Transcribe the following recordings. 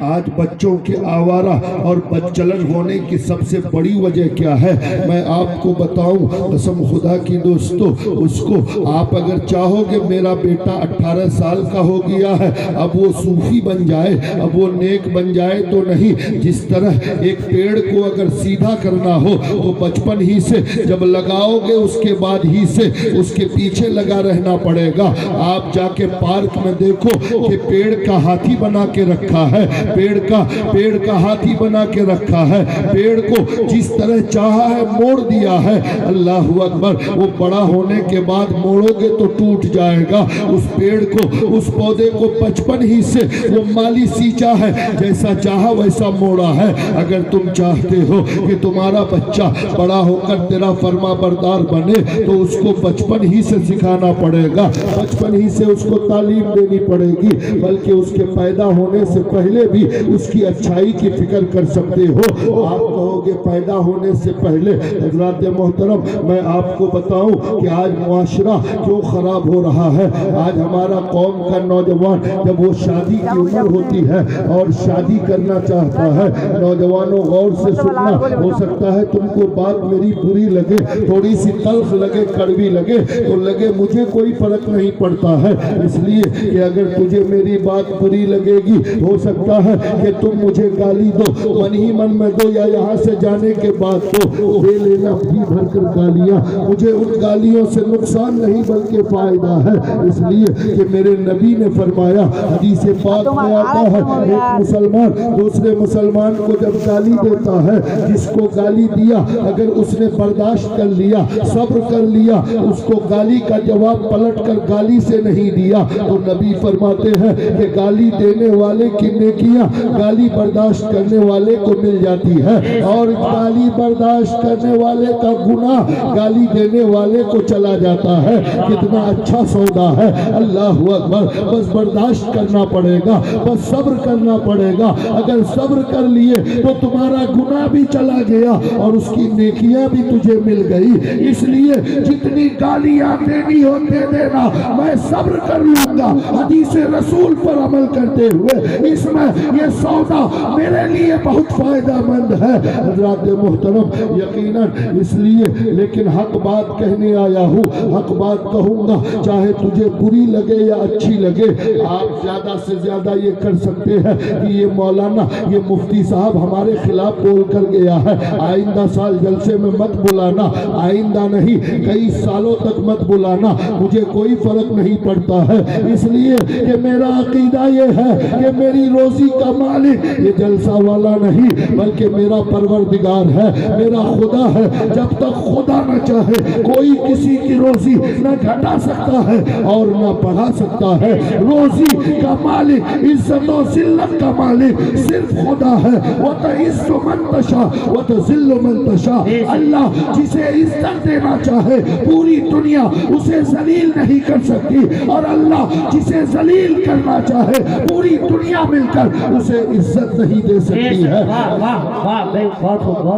آج بچوں کے آوارہ اور بدچلن ہونے کی سب سے بڑی وجہ کیا ہے؟ میں آپ کو بتاؤں، قسم خدا کی دوستو، اس کو آپ اگر چاہو گے میرا بیٹا 18 سال کا ہو گیا ہے اب وہ صوفی بن جائے، اب وہ نیک بن جائے، تو نہیں۔ جس طرح ایک پیڑ کو اگر سیدھا کرنا ہو تو بچپن ہی سے جب لگاؤ گے اس کے بعد ہی سے اس کے پیچھے لگا رہنا پڑے گا۔ آپ جا کے پارک میں دیکھو کہ پیڑ کا ہاتھی بنا کے رکھا ہے، پیڑ کا ہاتھی بنا کے رکھا ہے، پیڑ کو جس طرح چاہا ہے موڑ دیا ہے۔ اللہ اکبر، وہ بڑا ہونے کے بعد موڑو گے تو ٹوٹ جائے گا۔ اس پیڑ کو، اس پودے کو بچپن ہی سے وہ مالی سینچا ہے، جیسا چاہا ویسا موڑا ہے۔ اگر تم چاہتے ہو کہ تمہارا بچہ بڑا ہو کر تیرا فرما بردار بنے تو اس کو بچپن ہی سے سکھانا پڑے گا، بچپن ہی سے اس کو تعلیم دینی پڑے گی، بلکہ اس کے پیدا ہونے سے پہلے بھی اس کی اچھائی کی فکر کر سکتے ہو۔ آپ کہو گے پیدا ہونے سے پہلے، حضرات محترم میں آپ کو بتاؤں کہ آج معاشرہ کیوں خراب ہو رہا ہے۔ آج ہمارا قوم کا نوجوان جب وہ شادی کی عمر ہوتی ہے اور شادی کرنا چاہتا ہے، نوجوانوں غور سے سننا، ہو سکتا ہے تم کو بات میری بری لگے، تھوڑی سی تلخ لگے، کڑوی لگے، تو لگے مجھے کوئی فرق نہیں پڑتا ہے، اس لیے کہ اگر تجھے میری بات بری لگے گی ہو سکتا ہے کہ تم مجھے گالی دو، من ہی من میں دو یا یہاں سے جانے کے بعد تو دے لینا بھی بھر کر گالیاں، مجھے ان گالیوں سے نقصان نہیں بلکہ فائدہ ہے، اس لیے کہ میرے نبی نے فرمایا، حدیث پاک میں آتا ہے، ایک مسلمان دوسرے مسلمان کو جب گالی دیتا ہے، جس کو گالی دیا اگر اس نے برداشت کر لیا، صبر کر لیا، اس کو گالی کا جواب پلٹ کر گالی سے نہیں دیا، تو نبی فرماتے ہیں کہ گالی دینے والے کی نیکیاں گالی برداشت کرنے والے کو مل جاتی ہے، اور گالی برداشت کرنے والے کا گناہ گالی دینے والے کو چلا جاتا ہے۔ کتنا اچھا سودا ہے، اللہ اکبر۔ بس برداشت کرنا پڑے گا، بس صبر کرنا پڑے گا، اگر صبر کر لیے تو تمہارا گناہ بھی چلا گیا اور اس کی نیکیاں بھی تجھے مل گئی۔ اس لیے جتنی گالیاں دینی ہو دے دینا، میں صبر کر لوں گا، حدیث رسول پر عمل کرتے ہوئے اس میں یہ سودا میرے لیے بہت فائدہ مند ہے۔ حضرات محترم یقیناً اس لیے لیکن حق بات کہنے آیا ہوں، حق بات کہوں گا، چاہے تجھے بری لگے یا اچھی لگے۔ آپ زیادہ سے زیادہ یہ کر سکتے ہیں کہ یہ مولانا، یہ مفتی صاحب ہمارے خلاف بول کر گیا ہے، آئندہ سال جلسے میں مت بلانا، آئندہ نہیں کئی سالوں تک مت بلانا، مجھے کوئی فرق نہیں پڑتا ہے، اس لیے کہ میرا عقیدہ یہ ہے کہ میری روزی کا مالک یہ جلسہ والا نہیں بلکہ میرا پروردگار ہے، میرا خدا ہے۔ جب تک خدا نہ چاہے کوئی کسی کی روزی نہ گھٹا سکتا ہے اور نہ بڑھا سکتا ہے۔ روزی کا مالک، عزت و ذلت کا مالک صرف خدا ہے۔ وَتَعِزُّ مَن تَشَاءُ وَتُذِلُّ مَن تَشَاءُ، اللہ جسے عزت دینا چاہے پوری دنیا اسے ذلیل نہیں کر سکتی، اور اللہ جسے ذلیل کرنا چاہے پوری دنیا مل کر اسے عزت نہیں دے سکتی ہے۔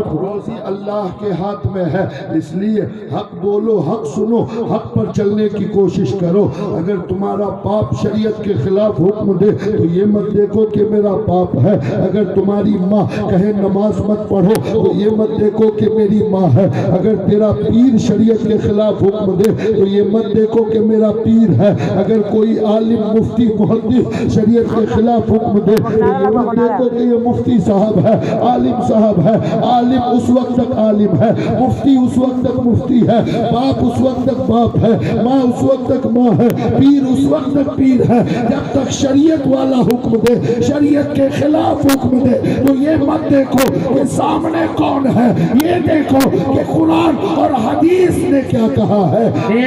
روزی اللہ کے ہاتھ میں ہے، اس لیے حق بولو، حق سنو، حق پر چلنے کی کوشش کرو۔ اگر تمہارا باپ شریعت کے خلاف حکم دے تو یہ مت دیکھو کہ میرا باپ ہے، اگر تمہاری ماں کہے نماز مت پڑھو تو یہ مت دیکھو کہ میری ماں ہے، اگر تیرا پیر شریعت کے خلاف حکم دے تو یہ مت دیکھو کہ میرا پیر ہے، اگر کوئی عالم مفتی محدث شریعت کے خلاف حکم دے تو یہ مت دیکھو کہ یہ مفتی صاحب ہے، عالم صاحب ہے۔ عالم اس وقت تک عالم ہے، مفتی اس وقت تک مفتی ہے، باپ اس وقت تک باپ ہے، ماں اس وقت تک ماں ہے، پیر اس وقت تک پیر ہے، جب تک شریعت والا حکم دے، شریعت کے خلاف حکم دے تو یہ مت دیکھو کہ سامنے کون ہے، یہ دیکھو کہ قرآن اور حدیث نے کیا کہا ہے، نبی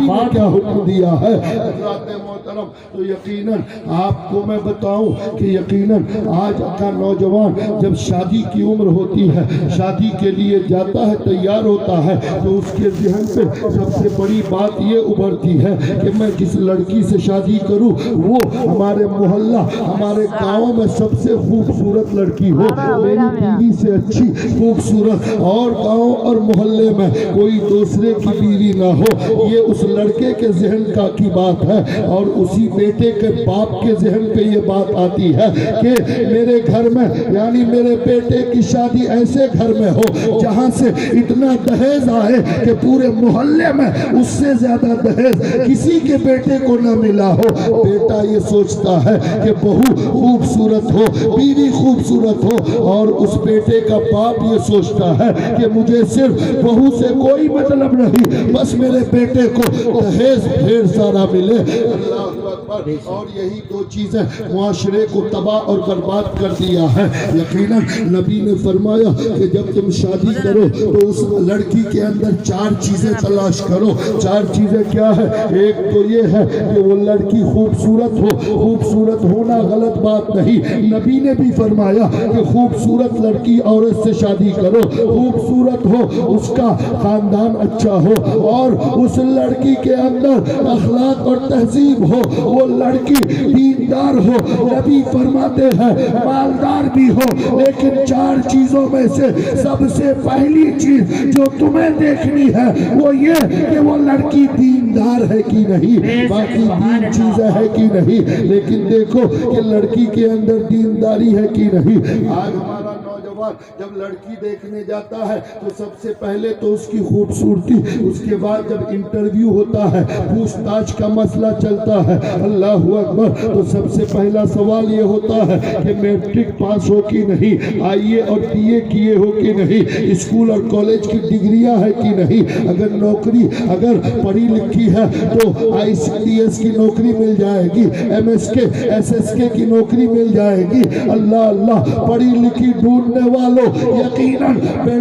نے کیا حکم دیا ہے۔ حضرات محترم تو یقیناً آپ کو میں بتاؤں کہ یقیناً آج کا نوجوان جب شادی کی عمر ہوتی ہے، شادی کے لیے جاتا ہے، تیار ہوتا ہے، تو اس کے ذہن پہ سب سے بڑی بات یہ ابھرتی ہے کہ میں جس لڑکی سے شادی کروں وہ ہمارے محلہ، ہمارے گاؤں میں سب سے خوبصورت لڑکی ہو، میری بیوی سے اچھی خوبصورت، اور گاؤں اور محلے میں کوئی دوسرے کی بیوی نہ ہو۔ یہ اس لڑکے کے ذہن کی بات ہے، اور اس اسی بیٹے کے باپ کے ذہن پہ یہ بات آتی ہے کہ میرے گھر میں یعنی میرے بیٹے کی شادی ایسے گھر میں ہو جہاں سے اتنا دہیز آئے کہ پورے محلے میں اس سے زیادہ دہیز کسی کے بیٹے کو نہ ملا ہو۔ بیٹا یہ سوچتا ہے کہ بہو خوبصورت ہو، بیوی خوبصورت ہو، اور اس بیٹے کا باپ یہ سوچتا ہے کہ مجھے صرف بہو سے کوئی مطلب نہیں، بس میرے بیٹے کو دہیز ڈھیر سارا ملے۔ اللہ اکبر۔ اور یہی دو چیزیں معاشرے کو تباہ اور برباد کر دیا ہے۔ یقیناً نبی نے فرمایا کہ جب تم شادی کرو تو اس لڑکی کے اندر 4 چیزیں تلاش کرو۔ 4 چیزیں کیا ہے؟ ایک تو یہ ہے کہ وہ لڑکی خوبصورت ہو۔ خوبصورت ہونا غلط بات نہیں، نبی نے بھی فرمایا کہ خوبصورت لڑکی عورت سے شادی کرو، خوبصورت ہو، اس کا خاندان اچھا ہو، اور اس لڑکی کے اندر اخلاق اور تہذیب ہو، وہ لڑکی دیندار ہو۔ نبی فرماتے ہیں مالدار بھی ہو، لیکن 4 چیزوں میں سے سب سے پہلی چیز جو تمہیں دیکھنی ہے وہ یہ کہ وہ لڑکی دیندار ہے کہ نہیں، باقی 3 چیزیں ہے کہ نہیں، لیکن دیکھو کہ لڑکی کے اندر دینداری ہے کہ نہیں۔ آج ہمارا نوجوان جب لڑکی دیکھنے جاتا ہے تو سب سے پہلے تو اس کی خوبصورتی، اس کے بعد جب انٹرویو ہوتا ہے، پوچھ تاچھ کا مسئلہ چلتا ہے، اللہ اکبر، تو سب سے پہلا سوال یہ ہوتا ہے کہ میٹرک پاس ہو کہ نہیں، آئی اے اور بی اے کیے ہو کہ نہیں، اسکول اور کالج کی ڈگریاں ہے کہ نہیں، اگر نوکری اگر پڑھی لکھی ہے تو ICDS کی نوکری مل جائے گی، MSK SSK کی نوکری مل جائے گی۔ اللہ اللہ، پڑھی لکھی ڈھونڈنے والوں، یقیناً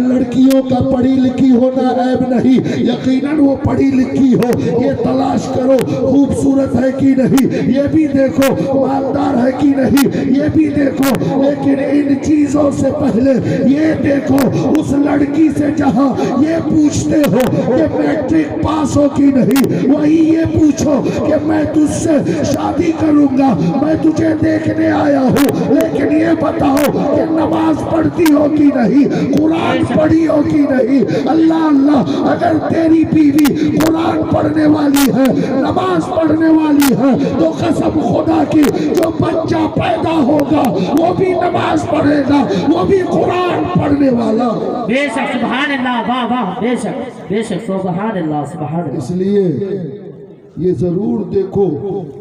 لڑکیوں کا پڑھی لکھی ہونا عیب نہیں، یقیناً وہ پڑھی لکھی ہو، یہ تلاش کرو خوبصورت ہے کہ نہیں، یہ بھی دیکھو مالدار ہے کہ نہیں، یہ بھی دیکھو، لیکن ان چیزوں سے پہلے یہ دیکھو اس لڑکی سے جہاں یہ پوچھتے ہو کہ میٹرک پاس ہو کہ نہیں، وہی یہ پوچھو کہ میں تجھ سے شادی کروں گا، میں تجھے دیکھنے آیا ہوں، لیکن یہ بتاؤ کہ نماز پڑھتی ہو کہ نہیں، قرآن پڑھی ہو کہ نہیں۔ اللہ اللہ، اگر تیری بیوی قرآن پڑھنے والی ہے، نماز پڑھنے والی ہے، تو قسم خدا کی جو بچہ پیدا ہوگا وہ بھی نماز پڑھے گا، وہ بھی قرآن پڑھنے والا۔ بے شک، سبحان اللہ، واہ واہ، بے شک بے شک، سبحان اللہ سبحان اللہ۔ اس لیے یہ ضرور دیکھو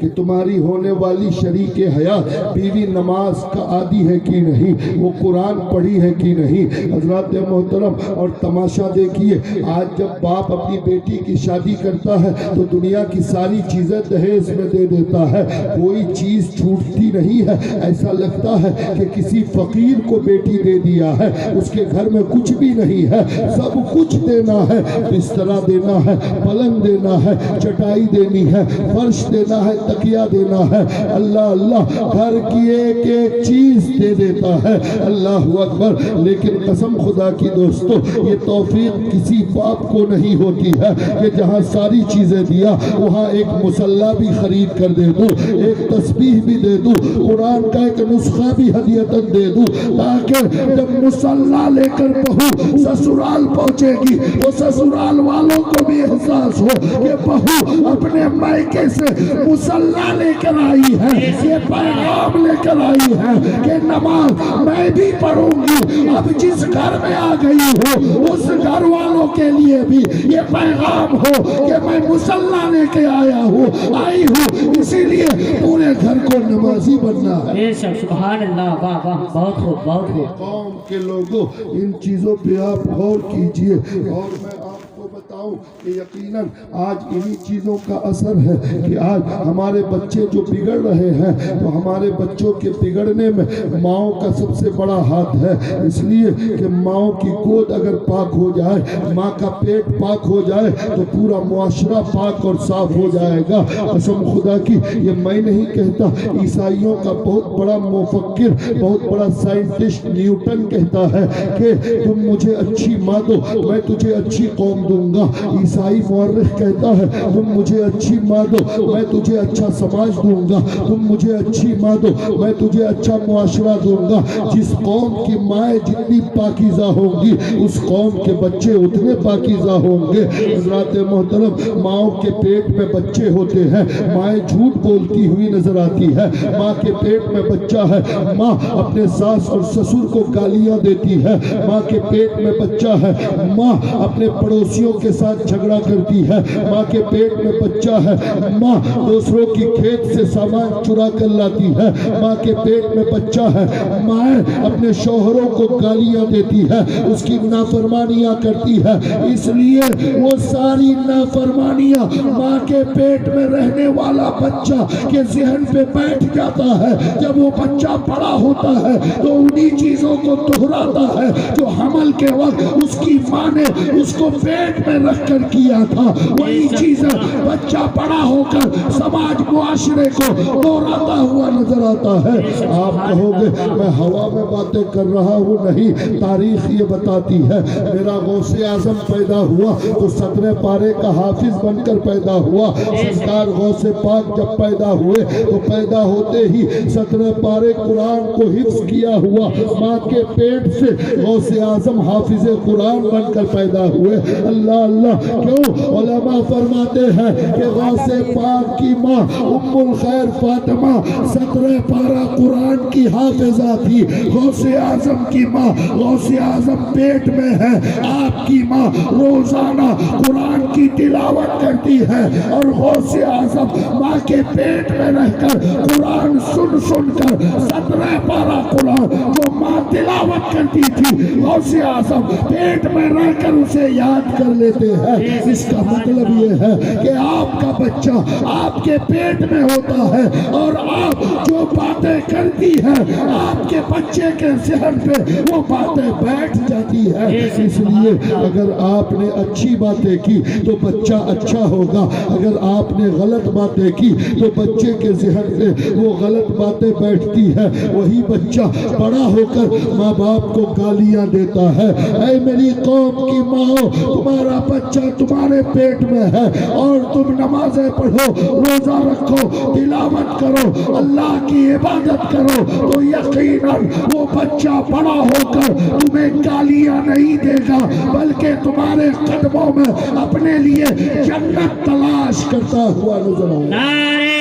کہ تمہاری ہونے والی شریک حیات بیوی نماز کا عادی ہے کہ نہیں، وہ قرآن پڑھی ہے کہ نہیں۔ حضرات محترم، اور تماشا دیکھیے، آج جب باپ اپنی بیٹی کی شادی کرتا ہے تو دنیا کی ساری چیزیں دہیز میں دے دیتا ہے، کوئی چیز چھوٹتی نہیں ہے، ایسا لگتا ہے کہ کسی فقیر کو بیٹی دے دیا ہے، اس کے گھر میں کچھ بھی نہیں ہے، سب کچھ دینا ہے، بسترا دینا ہے، پلنگ دینا ہے، چٹائی دینی ہے، فرش دینا ہے، تکیہ دینا ہے، اللہ اللہ، گھر کی ایک ایک چیز دے دیتا ہے، اللہ اکبر۔ لیکن قسم خدا کی دوستو، یہ توفیق کسی باپ کو نہیں ہوتی ہے کہ جہاں ساری چیزیں دیا وہاں ایک مصلی بھی خرید کر دے دوں، ایک تسبیح بھی دے دوں، قرآن کا ایک نسخہ بھی ہدیتاً دے دوں، تاکہ جب مصلی لے کر بہو سسرال پہنچے گی وہ سسرال والوں کو بھی احساس ہو کہ بہو اپنے مائکے سے مصلی لے کر آئی ہے، یہ پیغام لے کر آئی ہے کہ نماز میں بھی پڑھوں گی، اب جس گھر میں آ گئی ہو اس گھر والوں کے لیے بھی یہ پیغام ہو کہ میں مصلی لے کے آیا ہوں، آئی ہوں، اسی لیے پورے گھر کو نمازی بننا ہے۔ بے شک، سبحان اللہ، واہ واہ، بہت خوب بہت خوب۔ قوم کے لوگوں، ان چیزوں پہ آپ غور کیجئے، اور میں آپ کو بتاؤں کہ یقیناً آج انہی چیزوں کا اثر ہے کہ آج ہمارے بچے جو بگڑ رہے ہیں تو ہمارے بچوں کے بگڑنے میں ماؤں کا سب سے بڑا ہاتھ ہے، اس لیے کہ ماؤں کی گود اگر پاک ہو جائے، ماں کا پیٹ پاک ہو جائے تو پورا معاشرہ پاک اور صاف ہو جائے گا۔ قسم خدا کی، یہ میں نہیں کہتا، عیسائیوں کا بہت بڑا مفکر، بہت بڑا سائنٹسٹ نیوٹن کہتا ہے کہ تم مجھے اچھی ماں دو، میں تجھے اچھی قوم دوں گا۔ عیسائی مورخ کہتا ہے تم مجھے اچھی ماں دو میں تجھے اچھا سماج دوں گا، تم مجھے اچھی ماں دو میں تجھے اچھا معاشرہ دوں گا۔ جس قوم کی مائیں جتنی پاکیزہ ہوں گی اس قوم کے بچے اتنے پاکیزہ ہوں گے۔ حضرات محترم، ماؤں کے پیٹ میں بچے ہوتے ہیں، مائیں جھوٹ بولتی ہوئی نظر آتی ہے۔ ماں کے پیٹ میں بچہ ہے، ماں اپنے ساس اور سسر کو گالیاں دیتی ہے۔ ماں کے پیٹ میں بچہ ہے، ماں اپنے پڑوسیوں کے ساتھ جھگڑا کرتی ہے۔ ماں کے پیٹ میں بچہ ہے، ماں دوسروں کی کھیت سے سامان چرا کر لاتی ہے۔ ماں کے پیٹ میں بچہ ہے، ماں اپنے شوہروں کو گالیاں دیتی ہے، اس کی نافرمانیاں کرتی ہے۔ اس لیے وہ ساری نافرمانیاں ماں کے پیٹ میں رہنے والا بچہ کے ذہن پہ بیٹھ جاتا ہے۔ جب وہ بچہ بڑا ہوتا ہے تو انہی چیزوں کو دہراتا ہے جو حمل کے وقت اس کی ماں نے اس کو پیٹ میں رکھ کر کیا تھا۔ وہی چیزیں بچہ بڑا ہو کر سماج معاشرے کو دہراتا ہوا نظر آتا ہے۔ آپ کہو گے میں ہوا میں باتیں کر رہا ہوں، نہیں، تاریخ یہ بتاتی ہے۔ میرا غوث اعظم پیدا ہوا تو 17 پارے کا حافظ بن کر پیدا ہوا۔ سرکار غوث پاک جب پیدا ہوئے تو پیدا ہوتے ہی 17 پارے قرآن کو حفظ کیا ہوا ماں کے پیٹ سے غوث اعظم حافظ قرآن بن کر پیدا ہوئے۔ اللہ اللہ، کیوں؟ علماء فرماتے ہیں کہ غوث پاک کی ماں ام الخیر فاطمہ 17 پارہ قرآن کی حافظہ تھی۔ غوث اعظم کی ماں، غوث اعظم پیٹ میں ہے، آپ کی ماں روزانہ قرآن کی تلاوت کرتی ہے اور غوث اعظم ماں کے پیٹ میں رہ کر قرآن سن سن کر 17 پارہ قرآن جو ماں تلاوت کرتی تھی غوث اعظم پیٹ میں رہ کر اسے یاد کر لیتے ہیں۔ اس کا مطلب یہ ہے کہ آپ کا بچہ آپ کے پیٹ میں ہوتا ہے اور آپ جو باتیں کرتی ہیں آپ کے بچے کے ذہن پہ وہ باتیں بیٹھ جاتی ہے۔ اس لیے اگر آپ نے اچھی باتیں کی تو بچہ اچھا ہوگا، اگر آپ نے غلط باتیں کی تو بچے کے ذہن پہ وہ غلط باتیں بیٹھتی ہے۔ وہی بچہ بڑا ہو کر ماں باپ کو گالیاں دیتا ہے۔ اے میری قوم کی ماں، تمہارا بچہ تمہارے پیٹ میں ہے اور تم نمازیں پڑھو، روزہ رکھو، تلاوت کرو، اللہ کی عبادت کرو تو یقیناً وہ بچہ بڑا ہو کر تمہیں گالیاں نہیں دے گا بلکہ تمہارے قدموں میں اپنے لیے جنت تلاش کرتا ہوا نظر آئے۔ نعرہ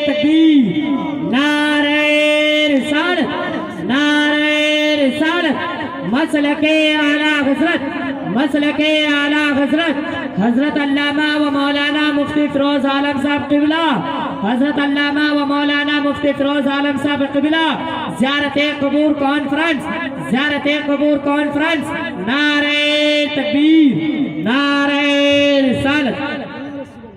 تکبیر، نعرہ رسالت، نعرہ رسالت، مسلک اعلیٰ حضرت، مسلک اعلیٰ حضرت حضرت علامہ و مولانا مفتی فیروز عالم صاحب قبلہ، حضرت علامہ و مولانا مفتی فیروز عالم صاحب قبلہ زیارت قبور کانفرنس، زیارت قبور کانفرنس، نعرہ تکبیر، نعرہ رسالت۔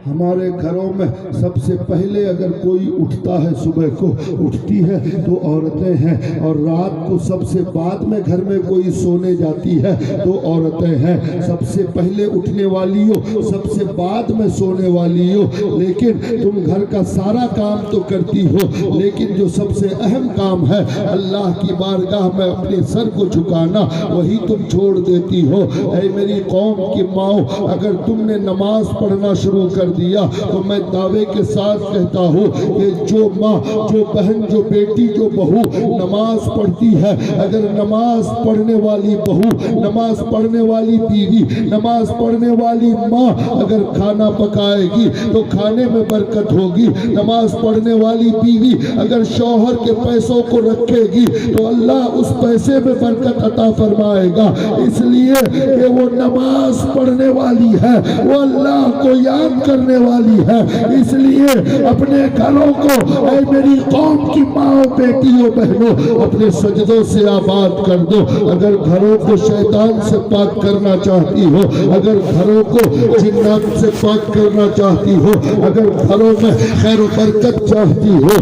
ہمارے گھروں میں سب سے پہلے اگر کوئی اٹھتا ہے، صبح کو اٹھتی ہے تو عورتیں ہیں، اور رات کو سب سے بعد میں گھر میں کوئی سونے جاتی ہے تو عورتیں ہیں۔ سب سے پہلے اٹھنے والی ہو، سب سے بعد میں سونے والی ہو، لیکن تم گھر کا سارا کام تو کرتی ہو، لیکن جو سب سے اہم کام ہے اللہ کی بارگاہ میں اپنے سر کو جھکانا، وہی تم چھوڑ دیتی ہو۔ اے میری قوم کی ماؤں، اگر تم نے نماز پڑھنا شروع کر دیا تو میں دعوے کے ساتھ کہتا ہوں کہ جو ماں، جو بہن، جو بیٹی، جو بہو نماز پڑھتی ہے، اگر نماز پڑھنے والی بہو، نماز پڑھنے والی بیوی، نماز پڑھنے والی ماں اگر کھانا پکائے گی تو کھانے میں برکت ہوگی۔ نماز پڑھنے والی بیوی اگر شوہر کے پیسوں کو رکھے گی تو اللہ اس پیسے میں برکت عطا فرمائے گا، اس لیے کہ وہ نماز پڑھنے والی ہے، وہ اللہ کو یاد کرنے والی ہے۔ اس لیے اپنے گھروں کو، اے میری قوم کی ماں، بیٹیوں، بہنوں، اپنے سجدوں سے آباد کر دو۔ اگر گھروں کو شیطان سے پاک کرنا چاہتی ہو، اگر گھروں کو جنات سے پاک کرنا چاہتی ہو، اگر گھروں میں خیر و برکت چاہتی ہو